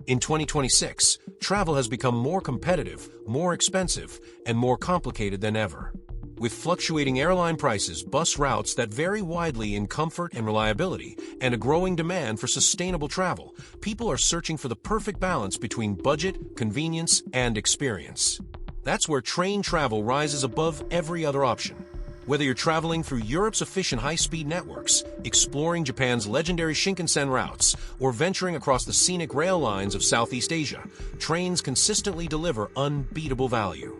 In 2026, travel has become more competitive, more expensive, and more complicated than ever. With fluctuating airline prices, bus routes that vary widely in comfort and reliability, and a growing demand for sustainable travel, people are searching for the perfect balance between budget, convenience, and experience. That's where train travel rises above every other option. Whether you're traveling through Europe's efficient high-speed networks, exploring Japan's legendary Shinkansen routes, or venturing across the scenic rail lines of Southeast Asia, trains consistently deliver unbeatable value.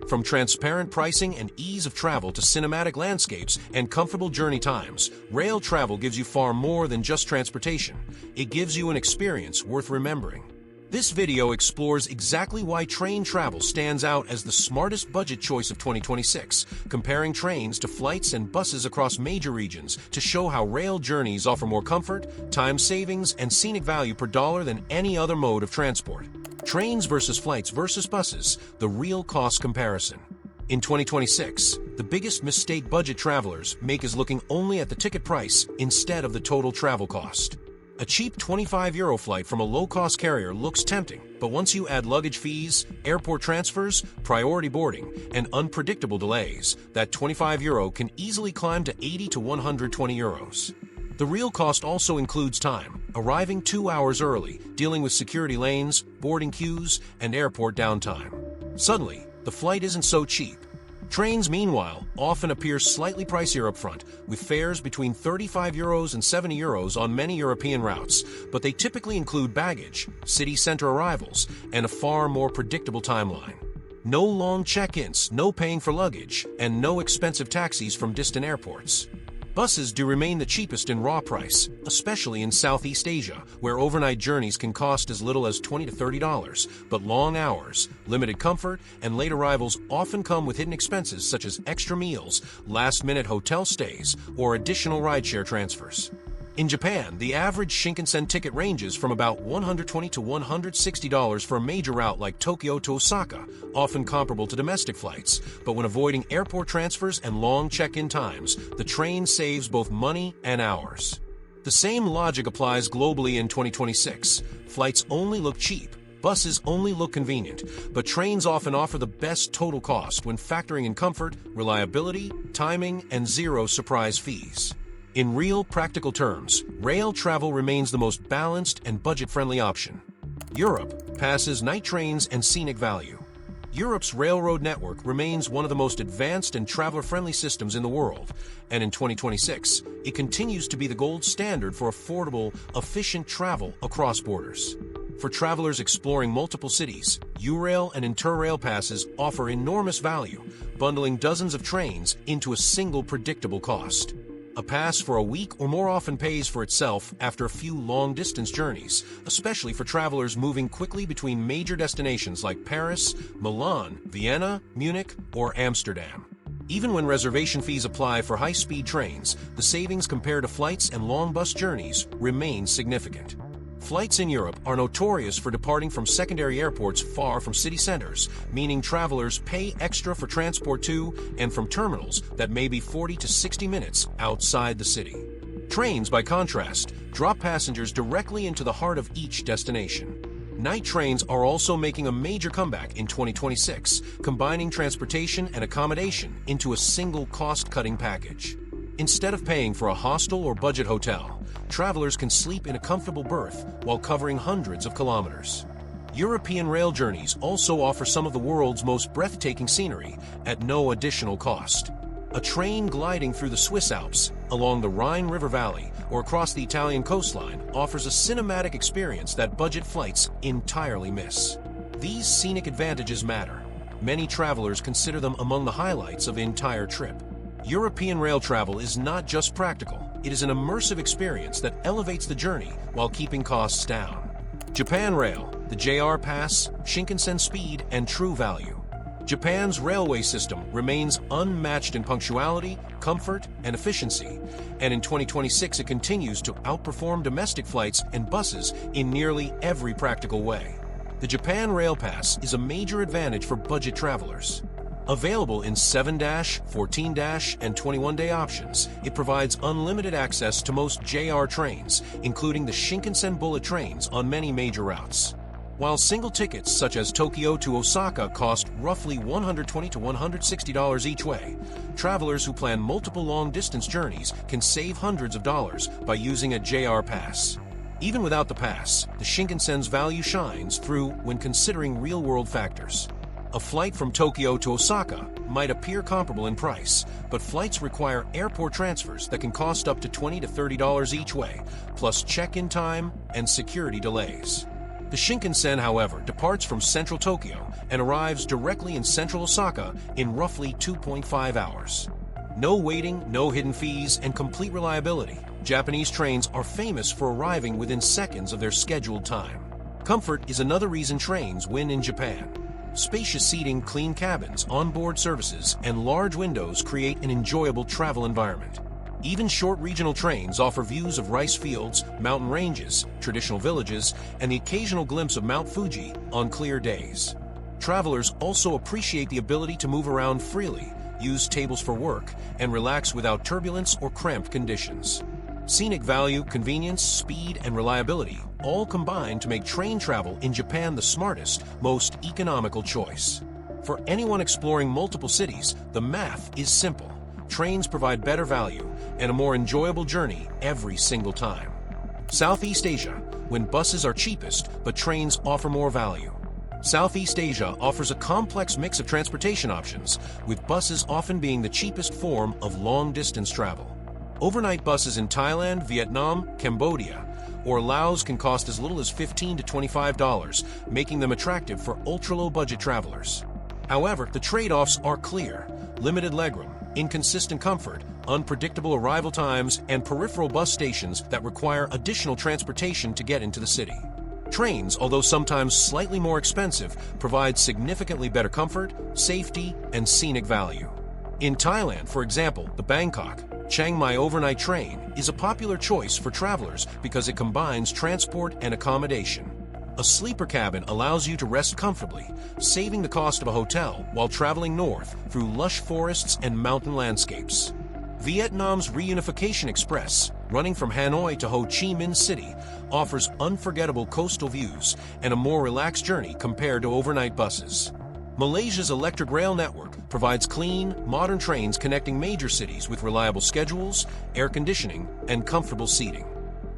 From transparent pricing and ease of travel to cinematic landscapes and comfortable journey times, rail travel gives you far more than just transportation. It gives you an experience worth remembering. This video explores exactly why train travel stands out as the smartest budget choice of 2026, comparing trains to flights and buses across major regions to show how rail journeys offer more comfort, time savings, and scenic value per dollar than any other mode of transport. Trains versus flights versus buses, the real cost comparison. In 2026, the biggest mistake budget travelers make is looking only at the ticket price instead of the total travel cost. A cheap €25 flight from a low-cost carrier looks tempting, but once you add luggage fees, airport transfers, priority boarding, and unpredictable delays, that €25 can easily climb to €80 to €120. The real cost also includes time, arriving 2 hours early, dealing with security lanes, boarding queues, and airport downtime. Suddenly, the flight isn't so cheap. Trains, meanwhile, often appear slightly pricier up front, with fares between €35 and €70 on many European routes, but they typically include baggage, city center arrivals, and a far more predictable timeline. No long check-ins, no paying for luggage, and no expensive taxis from distant airports. Buses do remain the cheapest in raw price, especially in Southeast Asia, where overnight journeys can cost as little as $20 to $30, but long hours, limited comfort, and late arrivals often come with hidden expenses such as extra meals, last-minute hotel stays, or additional rideshare transfers. In Japan, the average Shinkansen ticket ranges from about $120 to $160 for a major route like Tokyo to Osaka, often comparable to domestic flights. But when avoiding airport transfers and long check-in times, the train saves both money and hours. The same logic applies globally in 2026. Flights only look cheap, buses only look convenient, but trains often offer the best total cost when factoring in comfort, reliability, timing, and zero surprise fees. In real, practical terms, rail travel remains the most balanced and budget-friendly option. Europe passes night trains and scenic value. Europe's railroad network remains one of the most advanced and traveler-friendly systems in the world, and in 2026, it continues to be the gold standard for affordable, efficient travel across borders. For travelers exploring multiple cities, Eurail and Interrail passes offer enormous value, bundling dozens of trains into a single predictable cost. A pass for a week or more often pays for itself after a few long-distance journeys, especially for travelers moving quickly between major destinations like Paris, Milan, Vienna, Munich, or Amsterdam. Even when reservation fees apply for high-speed trains, the savings compared to flights and long bus journeys remain significant. Flights in Europe are notorious for departing from secondary airports far from city centers, meaning travelers pay extra for transport to and from terminals that may be 40 to 60 minutes outside the city. Trains, by contrast, drop passengers directly into the heart of each destination. Night trains are also making a major comeback in 2026, combining transportation and accommodation into a single cost-cutting package. Instead of paying for a hostel or budget hotel, travelers can sleep in a comfortable berth while covering hundreds of kilometers. European rail journeys also offer some of the world's most breathtaking scenery at no additional cost. A train gliding through the Swiss Alps, along the Rhine River Valley, or across the Italian coastline offers a cinematic experience that budget flights entirely miss. These scenic advantages matter. Many travelers consider them among the highlights of the entire trip. European rail travel is not just practical, it is an immersive experience that elevates the journey while keeping costs down. Japan Rail, the JR Pass, Shinkansen Speed, and True Value. Japan's railway system remains unmatched in punctuality, comfort, and efficiency, and in 2026 it continues to outperform domestic flights and buses in nearly every practical way. The Japan Rail Pass is a major advantage for budget travelers. Available in 7-, 14-, and 21-day options, it provides unlimited access to most JR trains, including the Shinkansen bullet trains on many major routes. While single tickets such as Tokyo to Osaka cost roughly $120 to $160 each way, travelers who plan multiple long-distance journeys can save hundreds of dollars by using a JR Pass. Even without the pass, the Shinkansen's value shines through when considering real-world factors. A flight from Tokyo to Osaka might appear comparable in price, but flights require airport transfers that can cost up to $20 to $30 each way, plus check-in time and security delays. The Shinkansen, however, departs from central Tokyo and arrives directly in central Osaka in roughly 2.5 hours. No waiting, no hidden fees, and complete reliability. Japanese trains are famous for arriving within seconds of their scheduled time. Comfort is another reason trains win in Japan. Spacious seating, clean cabins, onboard services, and large windows create an enjoyable travel environment. Even short regional trains offer views of rice fields, mountain ranges, traditional villages, and the occasional glimpse of Mount Fuji on clear days. Travelers also appreciate the ability to move around freely, use tables for work, and relax without turbulence or cramped conditions. Scenic value, convenience, speed, and reliability all combine to make train travel in Japan the smartest, most economical choice. For anyone exploring multiple cities, the math is simple. Trains provide better value and a more enjoyable journey every single time. Southeast Asia, when buses are cheapest, but trains offer more value. Southeast Asia offers a complex mix of transportation options, with buses often being the cheapest form of long-distance travel. Overnight buses in Thailand, Vietnam, Cambodia, or Laos can cost as little as $15 to $25, making them attractive for ultra-low budget travelers. However, the trade-offs are clear: limited legroom, inconsistent comfort, unpredictable arrival times, and peripheral bus stations that require additional transportation to get into the city. Trains, although sometimes slightly more expensive, provide significantly better comfort, safety, and scenic value. In Thailand, for example, the Bangkok Chiang Mai overnight train is a popular choice for travelers because it combines transport and accommodation. A sleeper cabin allows you to rest comfortably, saving the cost of a hotel while traveling north through lush forests and mountain landscapes. Vietnam's Reunification Express, running from Hanoi to Ho Chi Minh City, offers unforgettable coastal views and a more relaxed journey compared to overnight buses. Malaysia's electric rail network provides clean, modern trains connecting major cities with reliable schedules, air conditioning, and comfortable seating.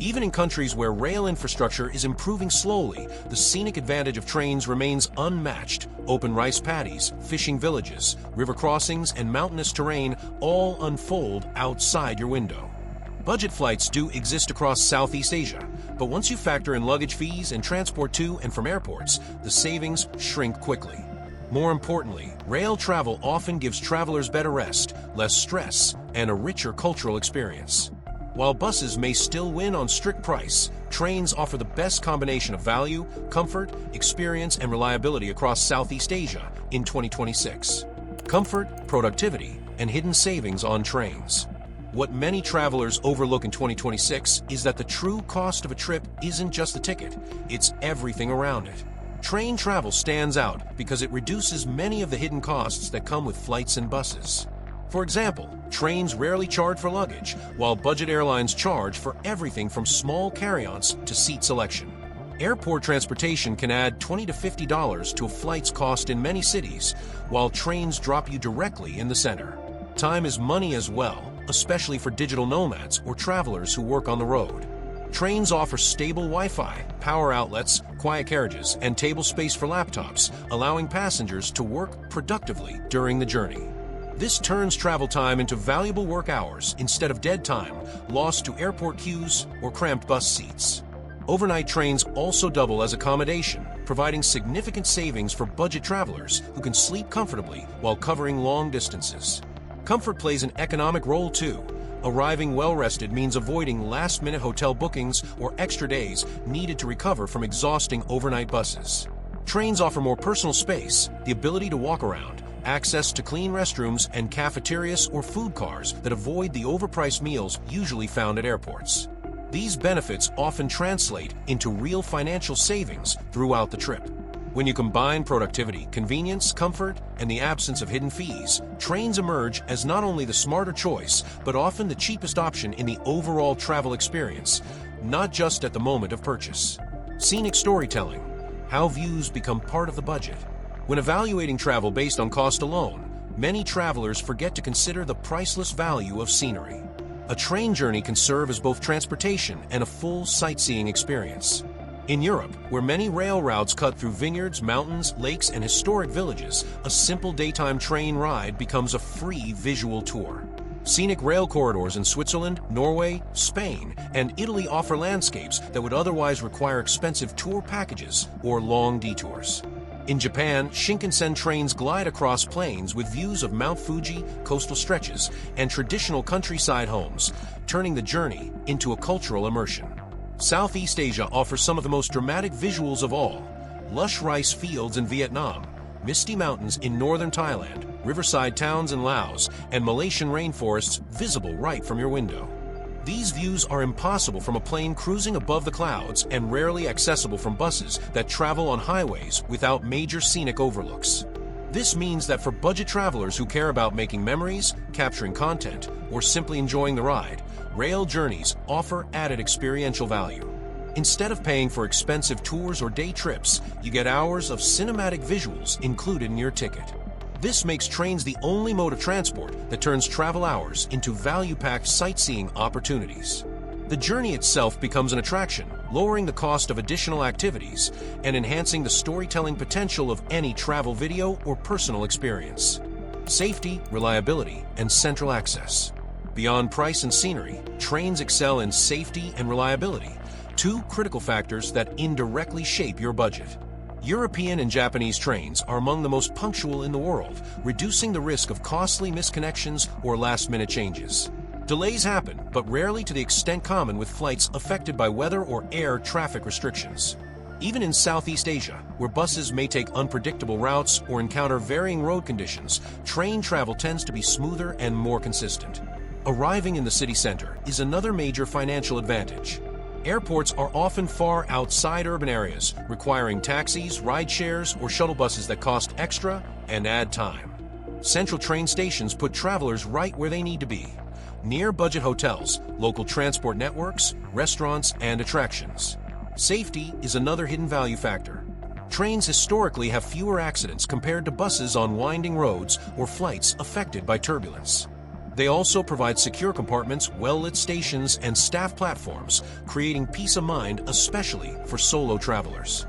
Even in countries where rail infrastructure is improving slowly, the scenic advantage of trains remains unmatched. Open rice paddies, fishing villages, river crossings, and mountainous terrain all unfold outside your window. Budget flights do exist across Southeast Asia, but once you factor in luggage fees and transport to and from airports, the savings shrink quickly. More importantly, rail travel often gives travelers better rest, less stress, and a richer cultural experience. While buses may still win on strict price, trains offer the best combination of value, comfort, experience, and reliability across Southeast Asia in 2026. Comfort, productivity, and hidden savings on trains. What many travelers overlook in 2026 is that the true cost of a trip isn't just the ticket, it's everything around it. Train travel stands out because it reduces many of the hidden costs that come with flights and buses. For example, trains rarely charge for luggage, while budget airlines charge for everything from small carry-ons to seat selection. Airport transportation can add $20 to $50 to a flight's cost in many cities, while trains drop you directly in the center. Time is money as well, especially for digital nomads or travelers who work on the road. Trains offer stable Wi-Fi, power outlets, quiet carriages, and table space for laptops, allowing passengers to work productively during the journey. This turns travel time into valuable work hours instead of dead time lost to airport queues or cramped bus seats. Overnight trains also double as accommodation, providing significant savings for budget travelers who can sleep comfortably while covering long distances. Comfort plays an economic role too. Arriving well-rested means avoiding last-minute hotel bookings or extra days needed to recover from exhausting overnight buses. Trains offer more personal space, the ability to walk around, access to clean restrooms, and cafeterias or food cars that avoid the overpriced meals usually found at airports. These benefits often translate into real financial savings throughout the trip. When you combine productivity, convenience, comfort, and the absence of hidden fees, trains emerge as not only the smarter choice, but often the cheapest option in the overall travel experience, not just at the moment of purchase. Scenic storytelling. how views become part of the budget. When evaluating travel based on cost alone, many travelers forget to consider the priceless value of scenery. A train journey can serve as both transportation and a full sightseeing experience. In Europe, where many rail routes cut through vineyards, mountains, lakes, and historic villages, a simple daytime train ride becomes a free visual tour. Scenic rail corridors in Switzerland, Norway, Spain, and Italy offer landscapes that would otherwise require expensive tour packages or long detours. In Japan, Shinkansen trains glide across plains with views of Mount Fuji, coastal stretches, and traditional countryside homes, turning the journey into a cultural immersion. Southeast Asia offers some of the most dramatic visuals of all: lush rice fields in Vietnam, misty mountains in northern Thailand, riverside towns in Laos, and Malaysian rainforests visible right from your window. These views are impossible from a plane cruising above the clouds and rarely accessible from buses that travel on highways without major scenic overlooks. This means that for budget travelers who care about making memories, capturing content, or simply enjoying the ride, rail journeys offer added experiential value. Instead of paying for expensive tours or day trips, you get hours of cinematic visuals included in your ticket. This makes trains the only mode of transport that turns travel hours into value-packed sightseeing opportunities. The journey itself becomes an attraction, lowering the cost of additional activities and enhancing the storytelling potential of any travel video or personal experience. Safety, reliability, and central access. Beyond price and scenery, trains excel in safety and reliability, two critical factors that indirectly shape your budget. European and Japanese trains are among the most punctual in the world, reducing the risk of costly misconnections or last-minute changes. Delays happen, but rarely to the extent common with flights affected by weather or air traffic restrictions. Even in Southeast Asia, where buses may take unpredictable routes or encounter varying road conditions, train travel tends to be smoother and more consistent. Arriving in the city center is another major financial advantage. Airports are often far outside urban areas, requiring taxis, ride shares, or shuttle buses that cost extra and add time. Central train stations put travelers right where they need to be, near budget hotels, local transport networks, restaurants, and attractions. Safety is another hidden value factor. Trains historically have fewer accidents compared to buses on winding roads or flights affected by turbulence. They also provide secure compartments, well-lit stations, and staff platforms, creating peace of mind especially for solo travelers.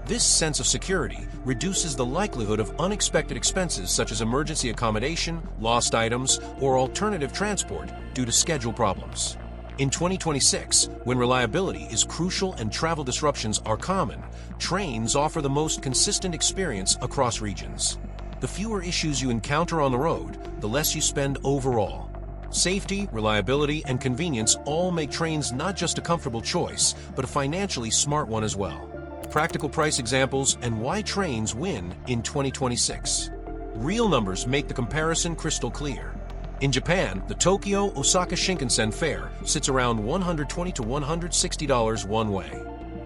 This sense of security reduces the likelihood of unexpected expenses such as emergency accommodation, lost items, or alternative transport due to schedule problems. In 2026, when reliability is crucial and travel disruptions are common, trains offer the most consistent experience across regions. The fewer issues you encounter on the road, the less you spend overall. Safety, reliability, and convenience all make trains not just a comfortable choice, but a financially smart one as well. Practical price examples and why trains win in 2026. Real numbers make the comparison crystal clear. In Japan, the Tokyo-Osaka Shinkansen fare sits around $120 to $160 one way.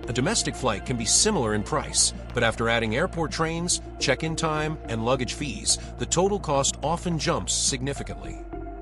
A domestic flight can be similar in price, but after adding airport trains, check-in time, and luggage fees, the total cost often jumps significantly.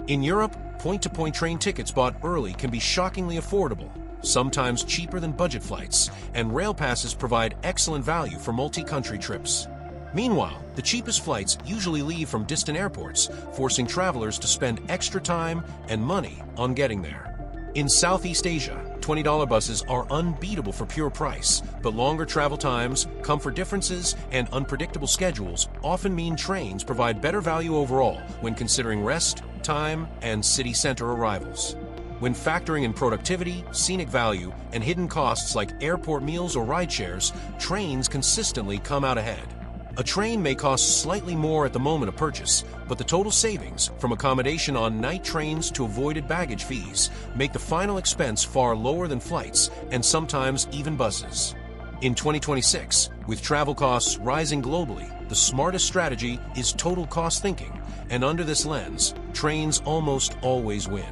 In Europe, point-to-point train tickets bought early can be shockingly affordable, sometimes cheaper than budget flights, and rail passes provide excellent value for multi-country trips. Meanwhile, the cheapest flights usually leave from distant airports, forcing travelers to spend extra time and money on getting there. In Southeast Asia, $20 buses are unbeatable for pure price, but longer travel times, comfort differences, and unpredictable schedules often mean trains provide better value overall when considering rest, time, and city center arrivals. When factoring in productivity, scenic value, and hidden costs like airport meals or ride shares, trains consistently come out ahead. A train may cost slightly more at the moment of purchase, but the total savings, from accommodation on night trains to avoided baggage fees, make the final expense far lower than flights and sometimes even buses. In 2026, with travel costs rising globally, the smartest strategy is total cost thinking, and under this lens, trains almost always win.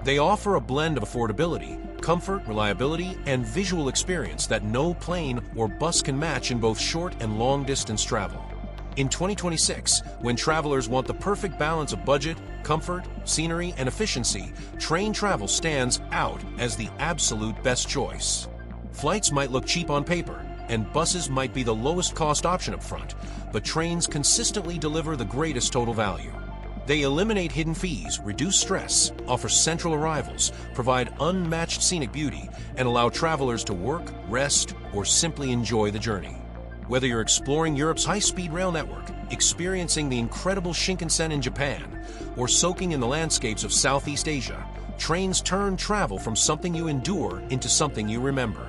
They offer a blend of affordability, comfort, reliability, and visual experience that no plane or bus can match in both short and long-distance travel. In 2026, when travelers want the perfect balance of budget, comfort, scenery, and efficiency, train travel stands out as the absolute best choice. Flights might look cheap on paper, and buses might be the lowest cost option up front, but trains consistently deliver the greatest total value. They eliminate hidden fees, reduce stress, offer central arrivals, provide unmatched scenic beauty, and allow travelers to work, rest, or simply enjoy the journey. Whether you're exploring Europe's high-speed rail network, experiencing the incredible Shinkansen in Japan, or soaking in the landscapes of Southeast Asia, trains turn travel from something you endure into something you remember.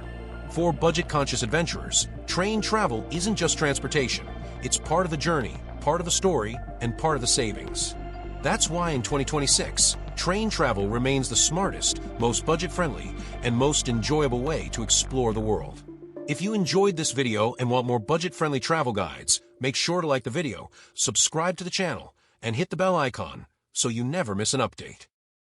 For budget-conscious adventurers, train travel isn't just transportation. It's part of the journey, part of the story, and part of the savings. That's why in 2026, train travel remains the smartest, most budget-friendly, and most enjoyable way to explore the world. If you enjoyed this video and want more budget-friendly travel guides, make sure to like the video, subscribe to the channel, and hit the bell icon so you never miss an update.